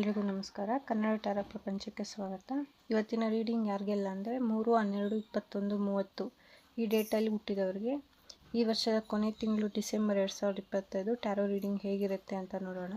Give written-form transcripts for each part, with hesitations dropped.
ಎಲ್ರಿಗೂ ನಮಸ್ಕಾರ. ಕನ್ನಡ ಟ್ಯಾರೋ ಪ್ರಪಂಚಕ್ಕೆ ಸ್ವಾಗತ. ಇವತ್ತಿನ ರೀಡಿಂಗ್ ಯಾರಿಗೆಲ್ಲ ಅಂದರೆ 3/12/21/30 ಈ ಡೇಟಲ್ಲಿ ಹುಟ್ಟಿದವರಿಗೆ ಈ ವರ್ಷದ ಕೊನೆ ತಿಂಗಳು ಡಿಸೆಂಬರ್ 2025 ಟ್ಯಾರೋ ರೀಡಿಂಗ್ ಹೇಗಿರುತ್ತೆ ಅಂತ ನೋಡೋಣ.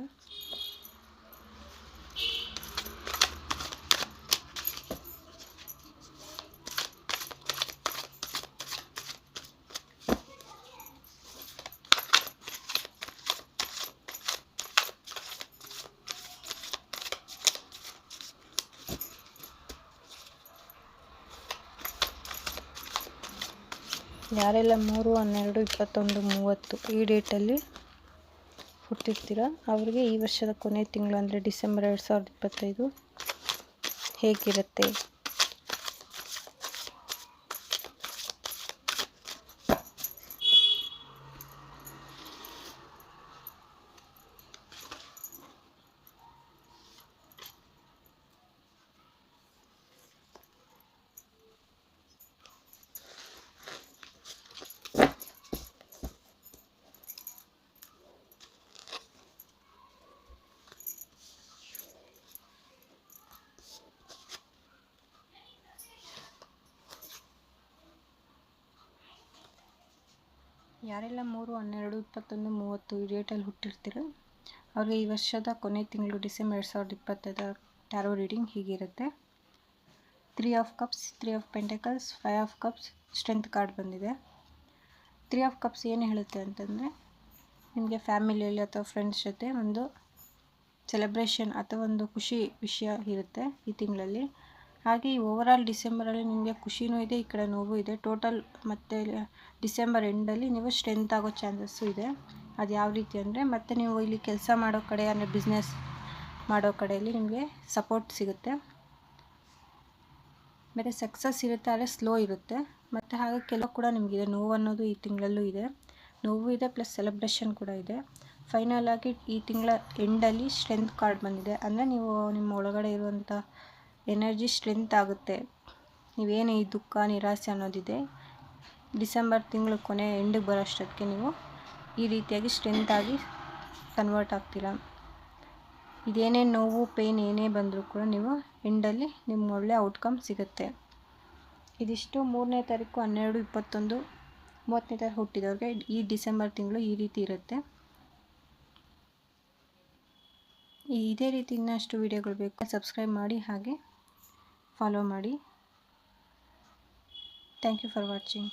ಯಾರೆಲ್ಲ 3/12/21/30 ಈ ಡೇಟಲ್ಲಿ ಹುಟ್ಟಿರ್ತೀರ ಅವರಿಗೆ ಈ ವರ್ಷದ ಕೊನೆ ತಿಂಗಳು ಅಂದರೆ ಡಿಸೆಂಬರ್ 2025 ಹೇಗಿರುತ್ತೆ. ಯಾರೆಲ್ಲ 3/12/21/30 ಈ ಡೇಟಲ್ಲಿ ಹುಟ್ಟಿರ್ತೀರ ಅವ್ರಿಗೆ ಈ ವರ್ಷದ ಕೊನೆ ತಿಂಗಳು ಡಿಸೆಂಬರ್ 2025 ಟ್ಯಾರೋ ರೀಡಿಂಗ್ ಹೀಗಿರುತ್ತೆ. 3 of cups, 3 of pentacles, 5 of cups, strength card ಬಂದಿದೆ. 3 ಆಫ್ ಕಪ್ಸ್ ಏನು ಹೇಳುತ್ತೆ ಅಂತಂದರೆ ನಿಮಗೆ ಫ್ಯಾಮಿಲಿಯಲ್ಲಿ ಅಥವಾ ಫ್ರೆಂಡ್ಸ್ ಜೊತೆ ಒಂದು ಸೆಲೆಬ್ರೇಷನ್ ಅಥವಾ ಒಂದು ಖುಷಿ ವಿಷಯ ಇರುತ್ತೆ ಈ ತಿಂಗಳಲ್ಲಿ. ಹಾಗೆ ಈ ಓವರಾಲ್ ಡಿಸೆಂಬರಲ್ಲಿ ನಿಮಗೆ ಖುಷಿನೂ ಇದೆ, ಈ ಕಡೆ ನೋವು ಇದೆ. ಟೋಟಲ್ ಮತ್ತು ಡಿಸೆಂಬರ್ ಎಂಡಲ್ಲಿ ನೀವು ಸ್ಟ್ರೆಂತ್ ಆಗೋ ಚಾನ್ಸಸ್ಸು ಇದೆ. ಅದು ಯಾವ ರೀತಿ ಅಂದರೆ ಮತ್ತೆ ನೀವು ಇಲ್ಲಿ ಕೆಲಸ ಮಾಡೋ ಕಡೆ ಅಂದರೆ ಬಿಸ್ನೆಸ್ ಮಾಡೋ ಕಡೆಯಲ್ಲಿ ನಿಮಗೆ ಸಪೋರ್ಟ್ ಸಿಗುತ್ತೆ. ಮತ್ತು ಸಕ್ಸಸ್ ಇರುತ್ತೆ, ಆದರೆ ಸ್ಲೋ ಇರುತ್ತೆ. ಮತ್ತು ಹಾಗೆ ಕೆಲವು ಕೂಡ ನಿಮಗಿದೆ, ನೋವು ಅನ್ನೋದು ಈ ತಿಂಗಳಲ್ಲೂ ಇದೆ, ನೋವು ಇದೆ ಪ್ಲಸ್ ಸೆಲೆಬ್ರೇಷನ್ ಕೂಡ ಇದೆ. ಫೈನಲ್ ಆಗಿ ಈ ತಿಂಗಳ ಎಂಡಲ್ಲಿ ಸ್ಟ್ರೆಂತ್ ಕಾರ್ಡ್ ಬಂದಿದೆ. ಅಂದರೆ ನೀವು ನಿಮ್ಮ ಒಳಗಡೆ ಇರುವಂಥ ಎನರ್ಜಿ ಸ್ಟ್ರೆಂತ್ ಆಗುತ್ತೆ. ನೀವೇನು ಈ ದುಃಖ ನಿರಾಸೆ ಅನ್ನೋದಿದೆ ಡಿಸೆಂಬರ್ ತಿಂಗಳು ಕೊನೆ ಎಂಡಿಗೆ ಬರೋಷ್ಟಕ್ಕೆ ನೀವು ಈ ರೀತಿಯಾಗಿ ಸ್ಟ್ರೆಂತ್ ಆಗಿ ಕನ್ವರ್ಟ್ ಆಗ್ತೀರಾ. ಇದೇನೇ ನೋವು ಪೇಯ್ನ್ ಏನೇ ಬಂದರೂ ಕೂಡ ನೀವು ಎಂಡಲ್ಲಿ ನಿಮ್ಮ ಒಳ್ಳೆ ಔಟ್ಕಮ್ ಸಿಗುತ್ತೆ. ಇದಿಷ್ಟು 3ನೇ ತಾರೀಕು 12/21/30 ತಾರೀಕು ಹುಟ್ಟಿದವ್ರಿಗೆ ಈ ಡಿಸೆಂಬರ್ ತಿಂಗಳು ಈ ರೀತಿ ಇರುತ್ತೆ. ಇದೇ ರೀತಿ ಇನ್ನಷ್ಟು ವಿಡಿಯೋಗಳು ಬೇಕು ಸಬ್ಸ್ಕ್ರೈಬ್ ಮಾಡಿ ಹಾಗೆ ಫಾಲೋ ಮಾಡಿ. Thank you for watching.